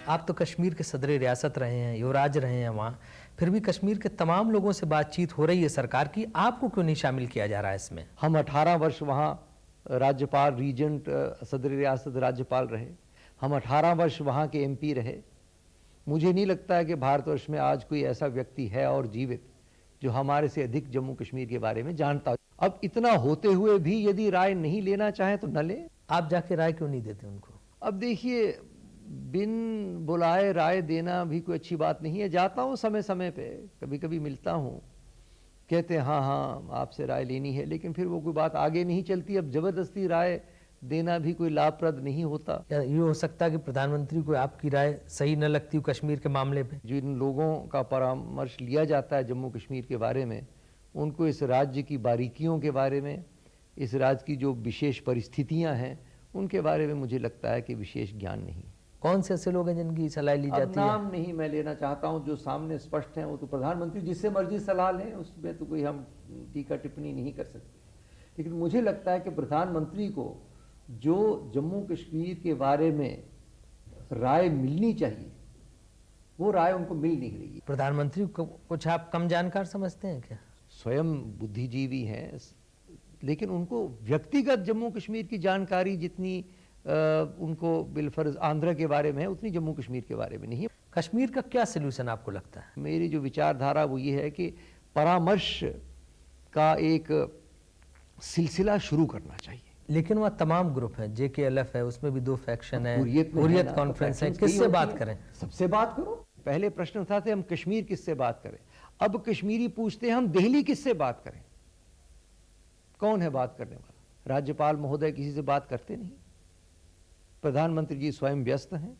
आप तो कश्मीर के सदर रियासत रहे हैं, युवराज रहे हैं वहाँ, फिर भी कश्मीर के तमाम लोगों से बातचीत हो रही है सरकार की, आपको क्यों नहीं शामिल किया जा रहा है इसमें? हम 18 वर्ष वहाँ राज्यपाल, रीजेंट, सदर रियासत राज्यपाल रहे। हम 18 वर्ष वहाँ के एमपी रहे। मुझे नहीं लगता है कि भारतवर्ष में आज कोई ऐसा व्यक्ति है और जीवित जो हमारे से अधिक जम्मू कश्मीर के बारे में जानता हो। अब इतना होते हुए भी यदि राय नहीं लेना चाहे तो न ले। आप जाके राय क्यों नहीं देते उनको? अब देखिए, बिन बुलाए राय देना भी कोई अच्छी बात नहीं है। जाता हूँ समय समय पे, कभी कभी मिलता हूँ, कहते हैं हाँ हाँ आपसे राय लेनी है, लेकिन फिर वो कोई बात आगे नहीं चलती। अब जबरदस्ती राय देना भी कोई लाभप्रद नहीं होता। या ये हो सकता है कि प्रधानमंत्री को आपकी राय सही न लगती हो कश्मीर के मामले में? जिन लोगों का परामर्श लिया जाता है जम्मू कश्मीर के बारे में, उनको इस राज्य की बारीकियों के बारे में, इस राज्य की जो विशेष परिस्थितियां हैं उनके बारे में मुझे लगता है कि विशेष ज्ञान नहीं। कौन से ऐसे लोग हैं जिनकी सलाह ली जाती है? नाम नहीं मैं लेना चाहता हूं, जो सामने स्पष्ट हैं वो तो प्रधानमंत्री जिससे मर्जी सलाह लें, उसमें तो कोई हम टीका टिप्पणी नहीं कर सकते। लेकिन मुझे लगता है कि प्रधानमंत्री को जो जम्मू कश्मीर के बारे में राय मिलनी चाहिए वो राय उनको मिल नहीं रही। प्रधानमंत्री को कुछ आप कम जानकार समझते हैं क्या? स्वयं बुद्धिजीवी हैं, लेकिन उनको व्यक्तिगत जम्मू कश्मीर की जानकारी जितनी उनको बिलफर्ज आंध्र के बारे में है उतनी जम्मू कश्मीर के बारे में नहीं है। कश्मीर का क्या सलूशन आपको लगता है? मेरी जो विचारधारा वो ये है कि परामर्श का एक सिलसिला शुरू करना चाहिए। लेकिन वहाँ तमाम ग्रुप हैं, JKLF है, उसमें भी 2 फैक्शन है, हुर्रियत कॉन्फ्रेंस है, किससे बात करें? सबसे बात करो। पहले प्रश्न उठाते हम कश्मीर किससे बात करें, अब कश्मीरी पूछते हैं हम दिल्ली किससे बात करें। कौन है बात करने वाला? राज्यपाल महोदय किसी से बात करते नहीं, प्रधानमंत्री जी स्वयं व्यस्त हैं।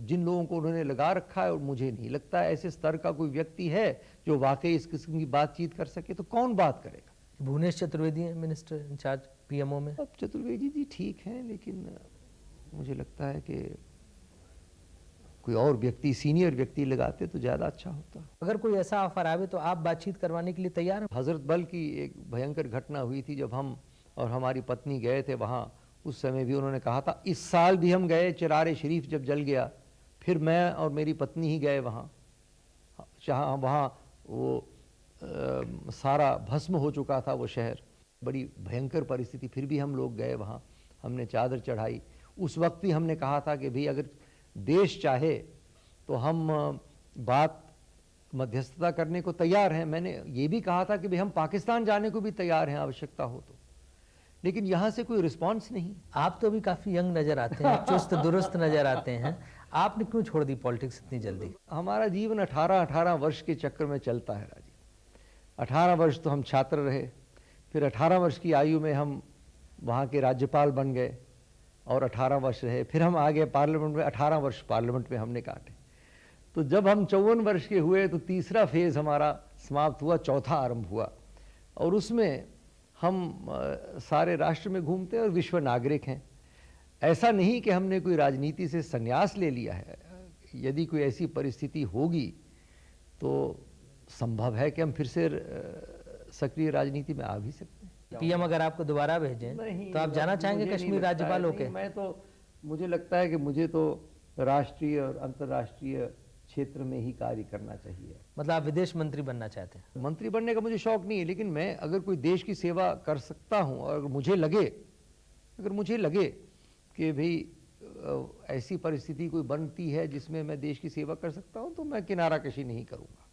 जिन लोगों को उन्होंने लगा रखा है, और मुझे नहीं लगता ऐसे स्तर का कोई व्यक्ति है जो वाकई इस किस्म की बातचीत कर सके, तो कौन बात करेगा? भुवनेश चतुर्वेदी हैं मिनिस्टर इंचार्ज PMO में। अब चतुर्वेदी जी ठीक हैं, लेकिन मुझे लगता है कि कोई और व्यक्ति, सीनियर व्यक्ति लगाते तो ज़्यादा अच्छा होता। अगर कोई ऐसा ऑफर आवे तो आप बातचीत करवाने के लिए तैयार हैं? हजरत बल की एक भयंकर घटना हुई थी जब हम और हमारी पत्नी गए थे वहाँ। उस समय भी उन्होंने कहा था, इस साल भी हम गए, चिरार शरीफ जब जल गया फिर मैं और मेरी पत्नी ही गए वहाँ। जहाँ वहाँ वो सारा भस्म हो चुका था वो शहर, बड़ी भयंकर परिस्थिति, फिर भी हम लोग गए वहाँ, हमने चादर चढ़ाई। उस वक्त भी हमने कहा था कि भाई अगर देश चाहे तो हम बात मध्यस्थता करने को तैयार हैं। मैंने ये भी कहा था कि भाई हम पाकिस्तान जाने को भी तैयार हैं आवश्यकता हो तो, लेकिन यहाँ से कोई रिस्पांस नहीं। आप तो अभी काफी यंग नजर आते हैं, चुस्त दुरुस्त नजर आते हैं, आपने क्यों छोड़ दी पॉलिटिक्स इतनी जल्दी? हमारा जीवन 18 वर्ष के चक्कर में चलता है राजीव। 18 वर्ष तो हम छात्र रहे, फिर 18 वर्ष की आयु में हम वहाँ के राज्यपाल बन गए और 18 वर्ष रहे, फिर हम आ गए पार्लियामेंट में, 18 वर्ष पार्लियामेंट में हमने काटे। तो जब हम 54 वर्ष के हुए तो तीसरा फेज हमारा समाप्त हुआ, चौथा आरंभ हुआ, और उसमें हम सारे राष्ट्र में घूमते हैं और विश्व नागरिक हैं। ऐसा नहीं कि हमने कोई राजनीति से संन्यास ले लिया है। यदि कोई ऐसी परिस्थिति होगी तो संभव है कि हम फिर से सक्रिय राजनीति में आ भी सकते हैं। PM अगर आपको दोबारा भेजें तो आप जाना चाहेंगे कश्मीर राज्यपाल होके? मैं तो, मुझे लगता है कि मुझे तो राष्ट्रीय और अंतर्राष्ट्रीय क्षेत्र में ही कार्य करना चाहिए। मतलब आप विदेश मंत्री बनना चाहते हैं? मंत्री बनने का मुझे शौक नहीं है, लेकिन मैं अगर कोई देश की सेवा कर सकता हूं और अगर मुझे लगे कि भाई ऐसी परिस्थिति कोई बनती है जिसमें मैं देश की सेवा कर सकता हूं, तो मैं किनारा कशी नहीं करूंगा।